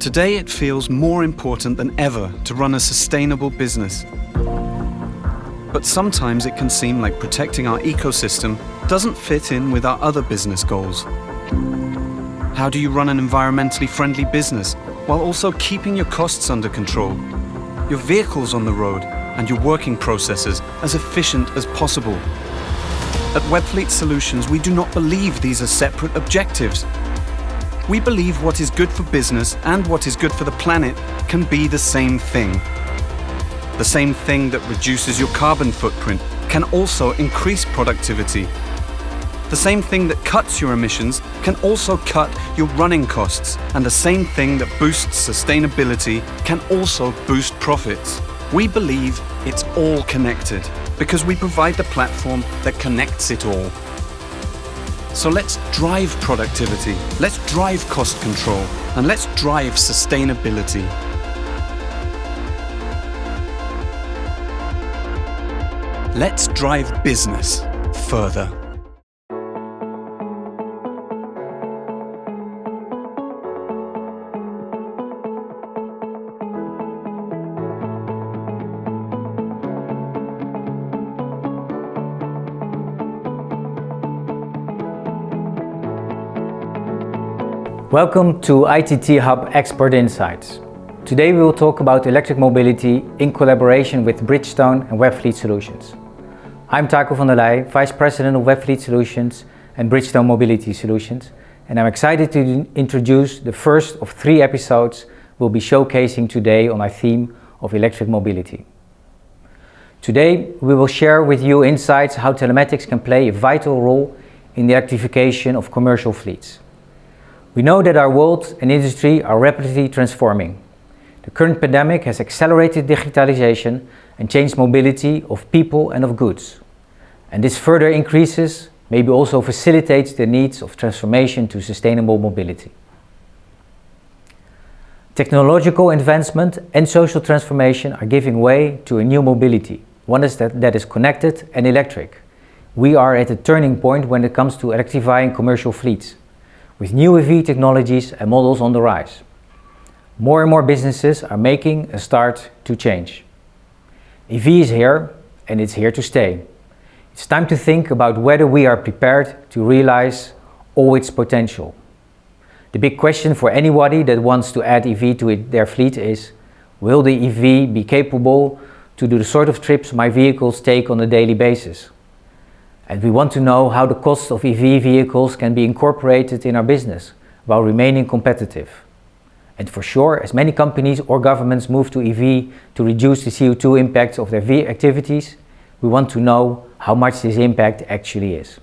Today it feels more important than ever to run a sustainable business. But sometimes it can seem like protecting our ecosystem doesn't fit in with our other business goals. How do you run an environmentally friendly business while also keeping your costs under control, your vehicles on the road, and your working processes as efficient as possible? At Webfleet Solutions, we do not believe these are separate objectives. We believe what is good for business and what is good for the planet can be the same thing. The same thing that reduces your carbon footprint can also increase productivity. The same thing that cuts your emissions can also cut your running costs, and the same thing that boosts sustainability can also boost profits. We believe it's all connected because we provide the platform that connects it all. So let's drive productivity, let's drive cost control, and let's drive sustainability. Let's drive business further. Welcome to ITT Hub Expert Insights. Today we will talk about electric mobility in collaboration with Bridgestone and Webfleet Solutions. I'm Taco van der Leij, Vice President of Webfleet Solutions and Bridgestone Mobility Solutions, and I'm excited to introduce the first of 3 episodes we'll be showcasing today on our theme of electric mobility. Today we will share with you insights how telematics can play a vital role in the electrification of commercial fleets. We know that our world and industry are rapidly transforming. The current pandemic has accelerated digitalization and changed mobility of people and of goods. And this further increases, maybe also facilitates the needs of transformation to sustainable mobility. Technological advancement and social transformation are giving way to a new mobility, one that is connected and electric. We are at a turning point when it comes to electrifying commercial fleets, with new EV technologies and models on the rise. More and more businesses are making a start to change. EV is here and it's here to stay. It's time to think about whether we are prepared to realize all its potential. The big question for anybody that wants to add EV to their fleet is, will the EV be capable to do the sort of trips my vehicles take on a daily basis? And we want to know how the cost of EV vehicles can be incorporated in our business while remaining competitive. And for sure, as many companies or governments move to EV to reduce the CO2 impact of their activities, we want to know how much this impact actually is.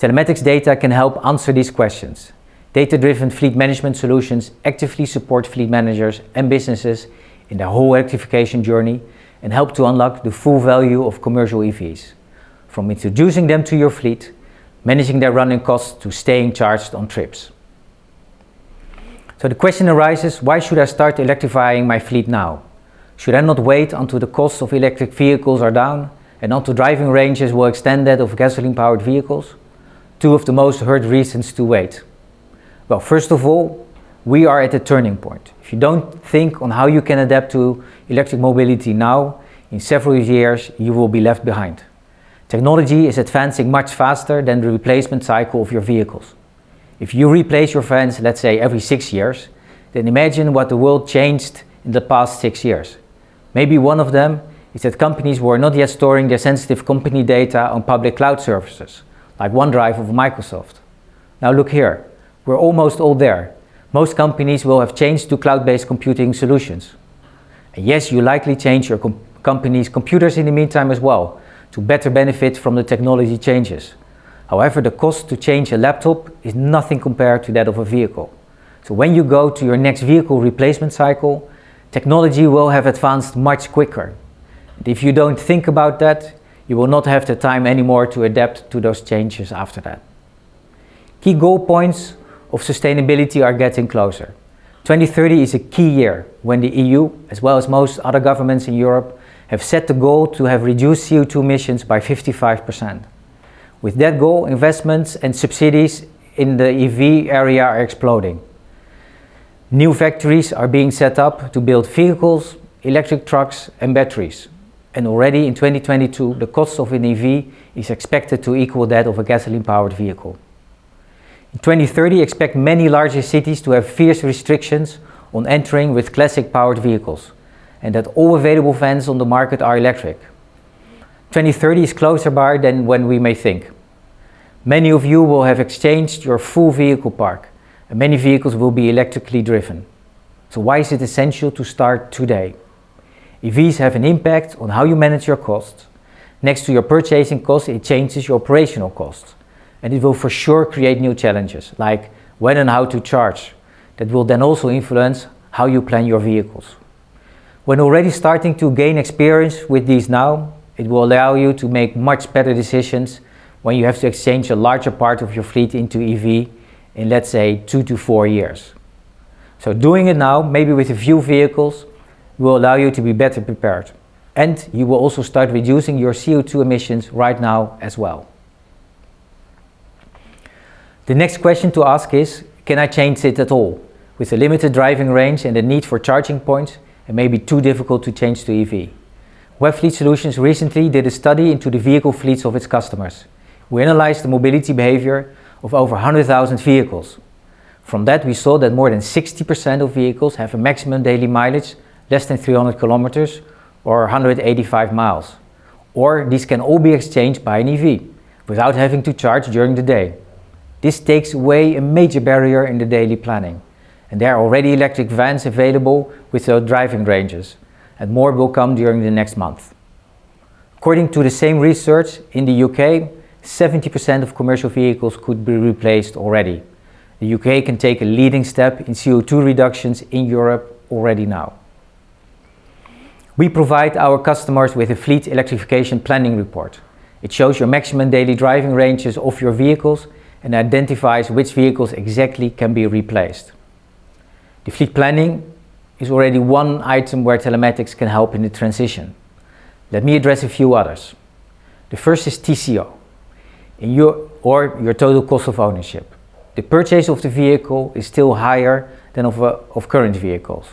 Telematics data can help answer these questions. Data-driven fleet management solutions actively support fleet managers and businesses in their whole electrification journey and help to unlock the full value of commercial EVs. From introducing them to your fleet, managing their running costs, to staying charged on trips. So the question arises, why should I start electrifying my fleet now? Should I not wait until the costs of electric vehicles are down and until driving ranges will extend that of gasoline-powered vehicles? 2 of the most heard reasons to wait. Well, first of all, we are at a turning point. If you don't think on how you can adapt to electric mobility now, in several years you will be left behind. Technology is advancing much faster than the replacement cycle of your vehicles. If you replace your fans, let's say every 6 years, then imagine what the world changed in the past 6 years. Maybe one of them is that companies were not yet storing their sensitive company data on public cloud services, like OneDrive of Microsoft. Now look here, we're almost all there. Most companies will have changed to cloud-based computing solutions. And yes, you likely change your company's computers in the meantime as well, to better benefit from the technology changes. However, the cost to change a laptop is nothing compared to that of a vehicle. So when you go to your next vehicle replacement cycle, technology will have advanced much quicker. And if you don't think about that, you will not have the time anymore to adapt to those changes after that. Key goal points of sustainability are getting closer. 2030 is a key year when the EU, as well as most other governments in Europe, have set the goal to have reduced CO2 emissions by 55%. With that goal, investments and subsidies in the EV area are exploding. New factories are being set up to build vehicles, electric trucks and batteries. And already in 2022, the cost of an EV is expected to equal that of a gasoline-powered vehicle. In 2030, expect many larger cities to have fierce restrictions on entering with classic-powered vehicles, and that all available vans on the market are electric. 2030 is closer by than when we may think. Many of you will have exchanged your full vehicle park, and many vehicles will be electrically driven. So why is it essential to start today? EVs have an impact on how you manage your costs. Next to your purchasing costs, it changes your operational costs. And it will for sure create new challenges, like when and how to charge. That will then also influence how you plan your vehicles. When already starting to gain experience with these now, it will allow you to make much better decisions when you have to exchange a larger part of your fleet into EV in, let's say, 2 to 4 years. So doing it now, maybe with a few vehicles, will allow you to be better prepared. And you will also start reducing your CO2 emissions right now as well. The next question to ask is, can I change it at all? With a limited driving range and the need for charging points, it may be too difficult to change to EV. Webfleet Solutions recently did a study into the vehicle fleets of its customers. We analyzed the mobility behavior of over 100,000 vehicles. From that, we saw that more than 60% of vehicles have a maximum daily mileage less than 300 kilometers or 185 miles. Or these can all be exchanged by an EV without having to charge during the day. This takes away a major barrier in the daily planning. And there are already electric vans available with those driving ranges, and more will come during the next month. According to the same research, in the UK, 70% of commercial vehicles could be replaced already. The UK can take a leading step in CO2 reductions in Europe already now. We provide our customers with a fleet electrification planning report. It shows your maximum daily driving ranges of your vehicles and identifies which vehicles exactly can be replaced. The fleet planning is already one item where telematics can help in the transition. Let me address a few others. The first is TCO, your total cost of ownership. The purchase of the vehicle is still higher than of current vehicles.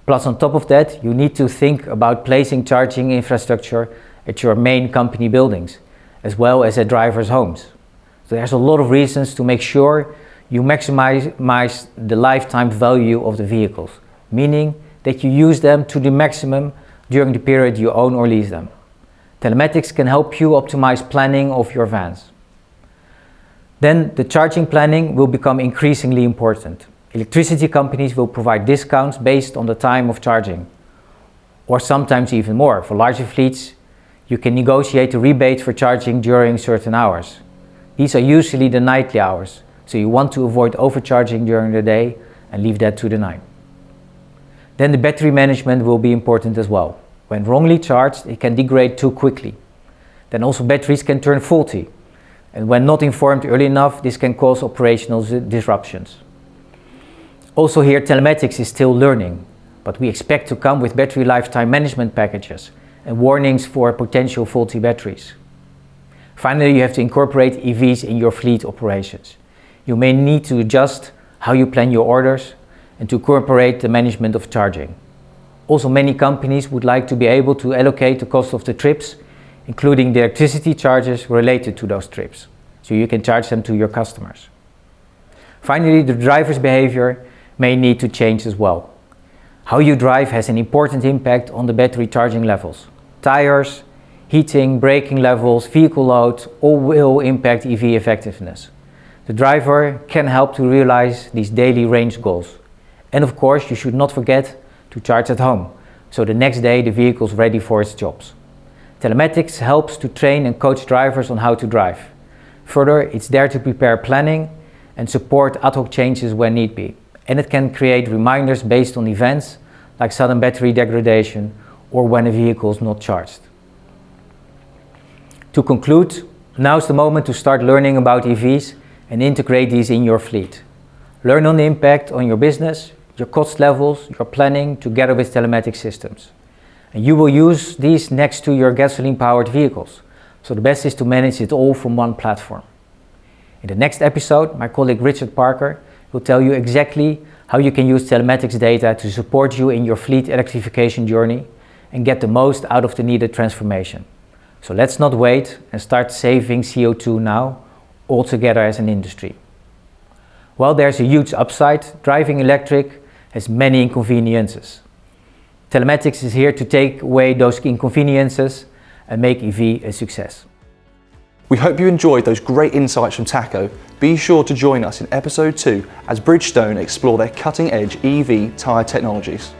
Plus, on top of that, you need to think about placing charging infrastructure at your main company buildings, as well as at drivers' homes. So there's a lot of reasons to make sure you maximize the lifetime value of the vehicles, meaning that you use them to the maximum during the period you own or lease them. Telematics can help you optimize planning of your vans. Then the charging planning will become increasingly important. Electricity companies will provide discounts based on the time of charging, or sometimes even more. For larger fleets, you can negotiate a rebate for charging during certain hours. These are usually the nightly hours, so you want to avoid overcharging during the day and leave that to the night. Then the battery management will be important as well. When wrongly charged, it can degrade too quickly. Then also batteries can turn faulty, and when not informed early enough, this can cause operational disruptions. Also here, telematics is still learning, but we expect to come with battery lifetime management packages and warnings for potential faulty batteries. Finally, you have to incorporate EVs in your fleet operations. You may need to adjust how you plan your orders and to incorporate the management of charging. Also, many companies would like to be able to allocate the cost of the trips, including the electricity charges related to those trips, so you can charge them to your customers. Finally, the driver's behavior may need to change as well. How you drive has an important impact on the battery charging levels. Tires, heating, braking levels, vehicle load, all will impact EV effectiveness. The driver can help to realize these daily range goals. And of course, you should not forget to charge at home, so the next day the vehicle is ready for its jobs. Telematics helps to train and coach drivers on how to drive. Further, it's there to prepare planning and support ad hoc changes when need be. And it can create reminders based on events like sudden battery degradation or when a vehicle is not charged. To conclude, now is the moment to start learning about EVs and integrate these in your fleet. Learn on the impact on your business, your cost levels, your planning together with telematic systems. And you will use these next to your gasoline-powered vehicles. So the best is to manage it all from one platform. In the next episode, my colleague Richard Parker will tell you exactly how you can use telematics data to support you in your fleet electrification journey and get the most out of the needed transformation. So let's not wait and start saving CO2 now, all together as an industry. While there's a huge upside, driving electric has many inconveniences. Telematics is here to take away those inconveniences and make EV a success. We hope you enjoyed those great insights from Taco. Be sure to join us in episode 2 as Bridgestone explore their cutting-edge EV tyre technologies.